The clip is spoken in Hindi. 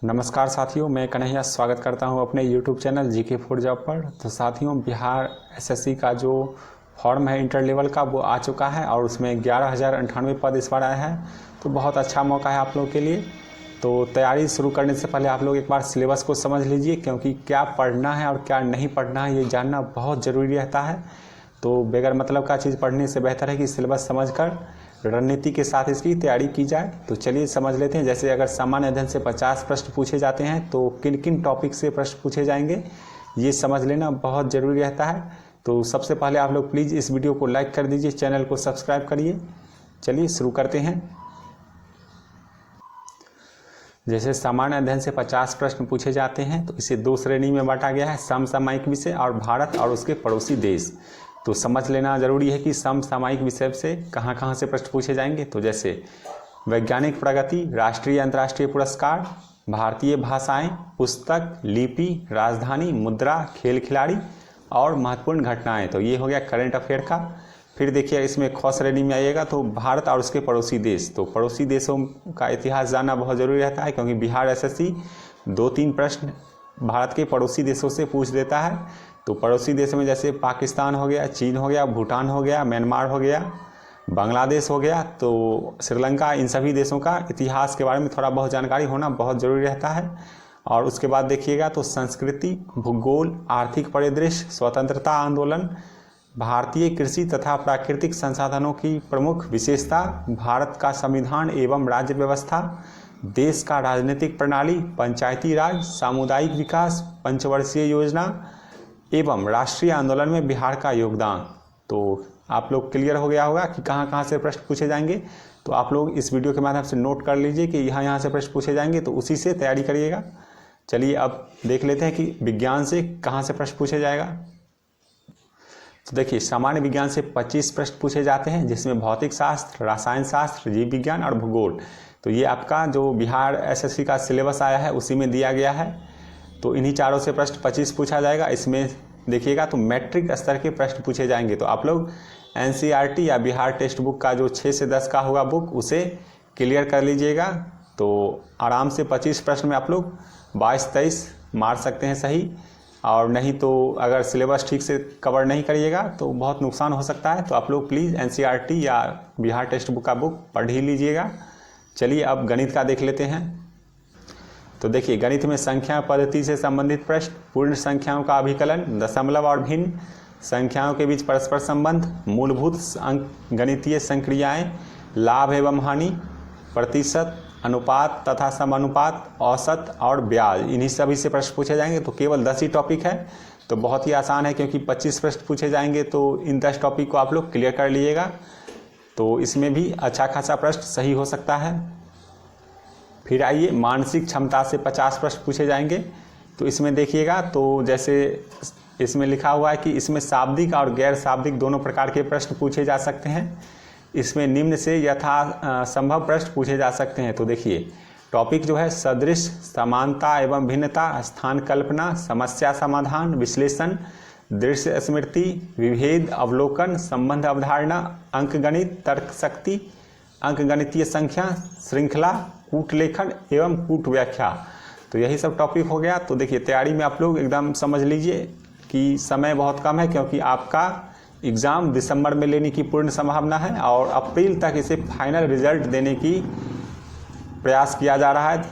नमस्कार साथियों, मैं कन्हैया स्वागत करता हूं अपने YouTube channel GK for job पर। तो साथियों, बिहार एसएससी का जो फॉर्म है इंटर लेवल का वो आ चुका है और उसमें 11,098 पद इस बार आया है। तो बहुत अच्छा मौका है आप लोगों के लिए। तो तैयारी शुरू करने से पहले आप लोग एक बार सिलेबस को समझ लीजिए, क्योंकि क्या पढ़ना है और क्या नहीं पढ़ना है ये जानना बहुत ज़रूरी रहता है। तो बगैर मतलब का चीज़ पढ़ने से बेहतर है कि सिलेबस समझकर रणनीति के साथ इसकी तैयारी की जाए। तो चलिए समझ लेते हैं। जैसे अगर सामान्य अध्ययन से 50 प्रश्न पूछे जाते हैं तो किन किन टॉपिक से प्रश्न पूछे जाएंगे ये समझ लेना बहुत ज़रूरी रहता है। तो सबसे पहले आप लोग प्लीज़ इस वीडियो को लाइक कर दीजिए, चैनल को सब्सक्राइब करिए। चलिए शुरू करते हैं। जैसे सामान्य अध्ययन से 50 प्रश्न पूछे जाते हैं तो इसे दो श्रेणी में बांटा गया है, समसामयिक विषय और भारत और उसके पड़ोसी देश। तो समझ लेना जरूरी है कि समसामयिक विषय से कहाँ कहाँ से प्रश्न पूछे जाएंगे। तो जैसे वैज्ञानिक प्रगति, राष्ट्रीय अंतर्राष्ट्रीय पुरस्कार, भारतीय भाषाएं, पुस्तक, लिपि, राजधानी, मुद्रा, खेल खिलाड़ी और महत्वपूर्ण घटनाएं। तो ये हो गया करंट अफेयर का। फिर देखिए इसमें ख श्रेणी में आइएगा तो भारत और उसके पड़ोसी देश। तो पड़ोसी देशों का इतिहास जानना बहुत ज़रूरी रहता है, क्योंकि बिहार एसएससी 2-3 प्रश्न भारत के पड़ोसी देशों से पूछ देता है। तो पड़ोसी देश में जैसे पाकिस्तान हो गया, चीन हो गया, भूटान हो गया, म्यांमार हो गया, बांग्लादेश हो गया, तो श्रीलंका, इन सभी देशों का इतिहास के बारे में थोड़ा बहुत जानकारी होना बहुत ज़रूरी रहता है। और उसके बाद देखिएगा तो संस्कृति, भूगोल, आर्थिक परिदृश्य, स्वतंत्रता आंदोलन, भारतीय कृषि तथा प्राकृतिक संसाधनों की प्रमुख विशेषता, भारत का संविधान एवं राज्य व्यवस्था, देश का राजनीतिक प्रणाली, पंचायती राज, सामुदायिक विकास, पंचवर्षीय योजना एवं राष्ट्रीय आंदोलन में बिहार का योगदान। तो आप लोग क्लियर हो गया होगा कि कहाँ कहाँ से प्रश्न पूछे जाएंगे। तो आप लोग इस वीडियो के माध्यम से नोट कर लीजिए कि यहाँ से प्रश्न पूछे जाएंगे, तो उसी से तैयारी करिएगा। चलिए अब देख लेते हैं कि विज्ञान से कहाँ से प्रश्न पूछे जाएगा। तो देखिए सामान्य विज्ञान से 25 प्रश्न पूछे जाते हैं, जिसमें भौतिक शास्त्र, रसायन शास्त्र, जीव विज्ञान और भूगोल। तो ये आपका जो बिहार एसएससी का सिलेबस आया है उसी में दिया गया है। तो इन्हीं चारों से प्रश्न 25 पूछा जाएगा। इसमें देखिएगा तो मैट्रिक स्तर के प्रश्न पूछे जाएंगे। तो आप लोग एनसीईआरटी या बिहार टेक्स्ट बुक का जो 6 से 10 का होगा बुक, उसे क्लियर कर लीजिएगा। तो आराम से 25 प्रश्न में आप लोग 22-23 मार सकते हैं सही। और नहीं तो अगर सिलेबस ठीक से कवर नहीं करिएगा तो बहुत नुकसान हो सकता है। तो आप लोग प्लीज़ एनसीईआरटी या बिहार टेक्स्ट बुक का बुक पढ़ ही लीजिएगा। चलिए अब गणित का देख लेते हैं। तो देखिए गणित में संख्या पद्धति से संबंधित प्रश्न, पूर्ण संख्याओं का अभिकलन, दशमलव और भिन्न, संख्याओं के बीच परस्पर संबंध, मूलभूत गणितीय संक्रियाएं, लाभ एवं हानि, प्रतिशत, अनुपात तथा समानुपात, औसत और ब्याज, इन्हीं सभी से प्रश्न पूछे जाएंगे। तो केवल 10 ही टॉपिक है, तो बहुत ही आसान है, क्योंकि 25 प्रश्न पूछे जाएंगे। तो इन 10 टॉपिक को आप लोग क्लियर कर लीजिएगा। तो इसमें भी अच्छा खासा प्रश्न सही हो सकता है। फिर आइए मानसिक क्षमता से 50 प्रश्न पूछे जाएंगे। तो इसमें देखिएगा तो जैसे इसमें लिखा हुआ है कि इसमें शाब्दिक और गैर शाब्दिक दोनों प्रकार के प्रश्न पूछे जा सकते हैं। इसमें निम्न से यथा संभव प्रश्न पूछे जा सकते हैं। तो देखिए टॉपिक जो है सदृश, समानता एवं भिन्नता, स्थान कल्पना, समस्या समाधान, विश्लेषण, दृश्य स्मृति, विभेद, अवलोकन, संबंध अवधारणा, अंकगणित, तर्क शक्ति, अंकगणितीय संख्या, श्रृंखला, कूट लेखन एवं कूट व्याख्या। तो यही सब टॉपिक हो गया। तो देखिए तैयारी में आप लोग एकदम समझ लीजिए कि समय बहुत कम है, क्योंकि आपका एग्ज़ाम दिसंबर में लेने की पूर्ण संभावना है और अप्रैल तक इसे फाइनल रिजल्ट देने की प्रयास किया जा रहा है।